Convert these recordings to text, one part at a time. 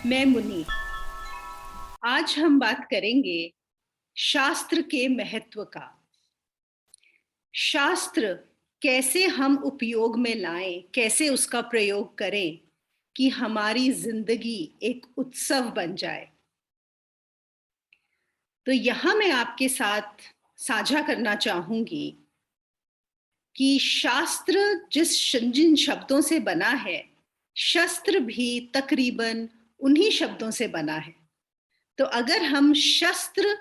मैं मुनि। आज हम बात करेंगे शास्त्र के महत्व का। शास्त्र कैसे हम उपयोग में लाएं, कैसे उसका प्रयोग करें कि हमारी जिंदगी एक उत्सव बन जाए। तो यहाँ मैं आपके साथ साझा करना चाहूंगी कि शास्त्र जिन शब्दों से बना है, शस्त्र भी तकरीबन उन्हीं शब्दों से बना है। तो अगर हम शस्त्र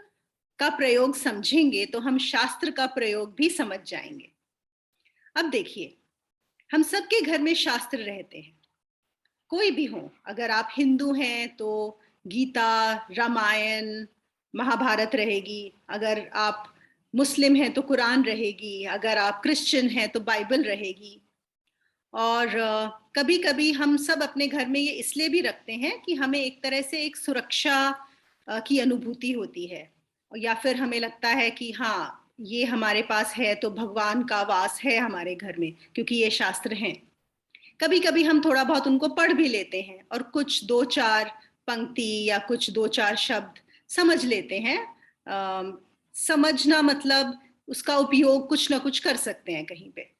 का प्रयोग समझेंगे तो हम शास्त्र का प्रयोग भी समझ जाएंगे। अब देखिए, हम सबके घर में शास्त्र रहते हैं, कोई भी हो। अगर आप हिंदू हैं तो गीता, रामायण, महाभारत रहेगी। अगर आप मुस्लिम हैं तो कुरान रहेगी। अगर आप क्रिश्चियन हैं तो बाइबल रहेगी। और कभी-कभी हम सब अपने घर में ये इसलिए भी रखते हैं कि हमें एक तरह से एक सुरक्षा की अनुभूति होती है, या फिर हमें लगता है कि हाँ, ये हमारे पास है तो भगवान का वास है हमारे घर में, क्योंकि ये शास्त्र हैं। कभी-कभी हम थोड़ा बहुत उनको पढ़ भी लेते हैं और कुछ 2-4 पंक्ति या कुछ 2-4 शब्द समझ लेते हैं। समझना मतलब उसका उपयोग कुछ ना कुछ कर सकते हैं कहीं पे।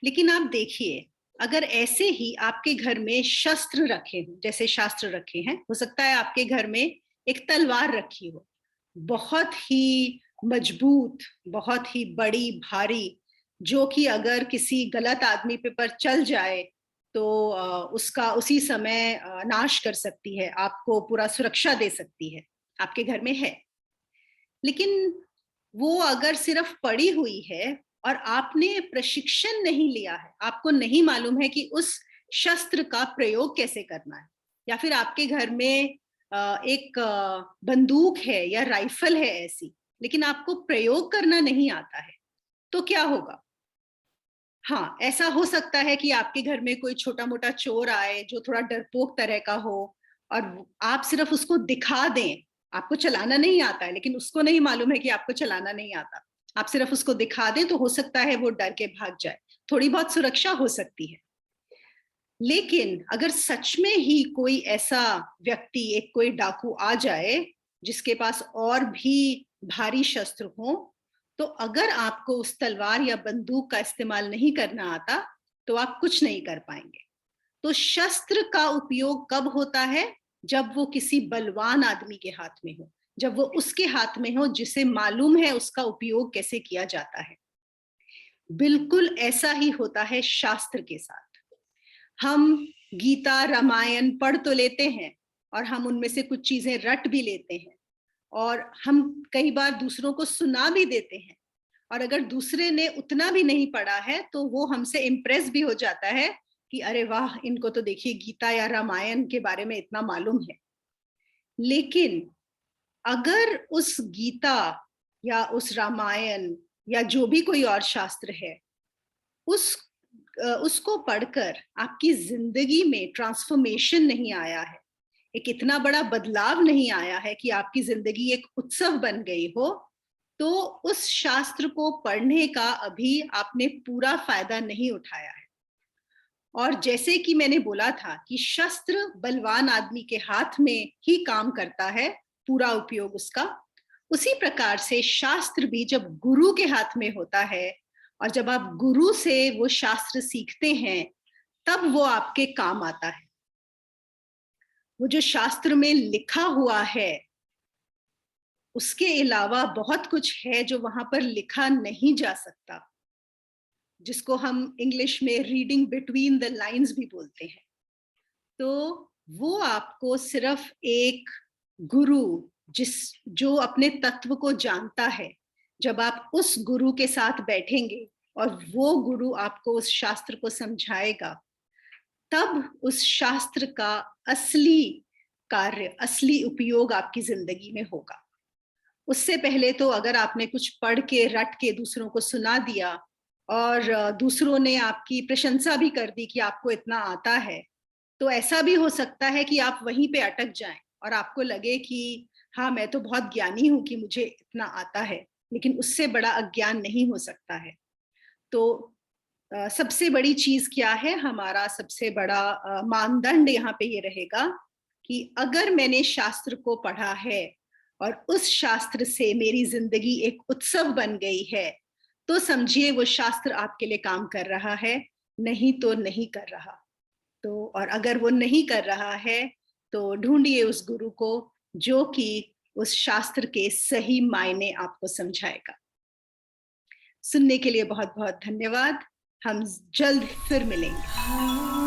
लेकिन आप देखिए, अगर ऐसे ही आपके घर में शस्त्र रखे हों, जैसे शास्त्र रखे हैं, हो सकता है आपके घर में एक तलवार रखी हो, बहुत ही मजबूत, बहुत ही बड़ी, भारी, जो कि अगर किसी गलत आदमी पे पर चल जाए तो उसका उसी समय नाश कर सकती है, आपको पूरा सुरक्षा दे सकती है, आपके घर में है। लेकिन वो अगर सिर्फ पड़ी हुई है और आपने प्रशिक्षण नहीं लिया है, आपको नहीं मालूम है कि उस शस्त्र का प्रयोग कैसे करना है, या फिर आपके घर में एक बंदूक है या राइफल है ऐसी, लेकिन आपको प्रयोग करना नहीं आता है, तो क्या होगा? हाँ, ऐसा हो सकता है कि आपके घर में कोई छोटा-मोटा चोर आए जो थोड़ा डरपोक तरह का हो और आप सिर्फ उसको दिखा दें। आपको चलाना नहीं आता है, लेकिन उसको नहीं मालूम है कि आपको चलाना नहीं आता। आप सिर्फ उसको दिखा दें तो हो सकता है वो डर के भाग जाए। थोड़ी बहुत सुरक्षा हो सकती है। लेकिन अगर सच में ही कोई ऐसा व्यक्ति, एक कोई डाकू आ जाए जिसके पास और भी भारी शस्त्र हों, तो अगर आपको उस तलवार या बंदूक का इस्तेमाल नहीं करना आता, तो आप कुछ नहीं कर पाएंगे। तो शस्त्र का उपयोग कब होता है? जब वो किसी बलवान आदमी के हाथ में हो, जब वो उसके हाथ में हो जिसे मालूम है उसका उपयोग कैसे किया जाता है। बिल्कुल ऐसा ही होता है शास्त्र के साथ। हम गीता, रामायण पढ़ तो लेते हैं और हम उनमें से कुछ चीजें रट भी लेते हैं, और हम कई बार दूसरों को सुना भी देते हैं। और अगर दूसरे ने उतना भी नहीं पढ़ा है तो वो हमसे इम्प्रेस भी हो जाता है कि अरे वाह, इनको तो देखिए गीता या रामायण के बारे में इतना मालूम है। लेकिन अगर उस गीता या उस रामायण या जो भी कोई और शास्त्र है, उस उसको पढ़कर आपकी जिंदगी में ट्रांसफॉर्मेशन नहीं आया है, एक इतना बड़ा बदलाव नहीं आया है कि आपकी जिंदगी एक उत्सव बन गई हो, तो उस शास्त्र को पढ़ने का अभी आपने पूरा फायदा नहीं उठाया है। और जैसे कि मैंने बोला था कि शस्त्र बलवान आदमी के हाथ में ही काम करता है, पूरा उपयोग उसका, उसी प्रकार से शास्त्र भी जब गुरु के हाथ में होता है और जब आप गुरु से वो शास्त्र सीखते हैं, तब वो आपके काम आता है। वो जो शास्त्र में लिखा हुआ है, उसके अलावा बहुत कुछ है जो वहां पर लिखा नहीं जा सकता, जिसको हम इंग्लिश में रीडिंग बिटवीन द लाइंस भी बोलते हैं। तो वो आपको सिर्फ एक गुरु, जिस जो अपने तत्व को जानता है, जब आप उस गुरु के साथ बैठेंगे और वो गुरु आपको उस शास्त्र को समझाएगा, तब उस शास्त्र का असली कार्य, असली उपयोग आपकी जिंदगी में होगा। उससे पहले तो अगर आपने कुछ पढ़ के रट के दूसरों को सुना दिया और दूसरों ने आपकी प्रशंसा भी कर दी कि आपको इतना आता है, तो ऐसा भी हो सकता है कि आप वहीं पे अटक जाएं और आपको लगे कि हाँ, मैं तो बहुत ज्ञानी हूं कि मुझे इतना आता है, लेकिन उससे बड़ा अज्ञान नहीं हो सकता है। तो सबसे बड़ी चीज क्या है, हमारा सबसे बड़ा मानदंड यहाँ पे ये रहेगा कि अगर मैंने शास्त्र को पढ़ा है और उस शास्त्र से मेरी जिंदगी एक उत्सव बन गई है, तो समझिए वो शास्त्र आपके लिए काम कर रहा है, नहीं तो नहीं कर रहा। तो और अगर वो नहीं कर रहा है तो ढूंढिए उस गुरु को जो कि उस शास्त्र के सही मायने आपको समझाएगा। सुनने के लिए बहुत बहुत धन्यवाद। हम जल्द फिर मिलेंगे।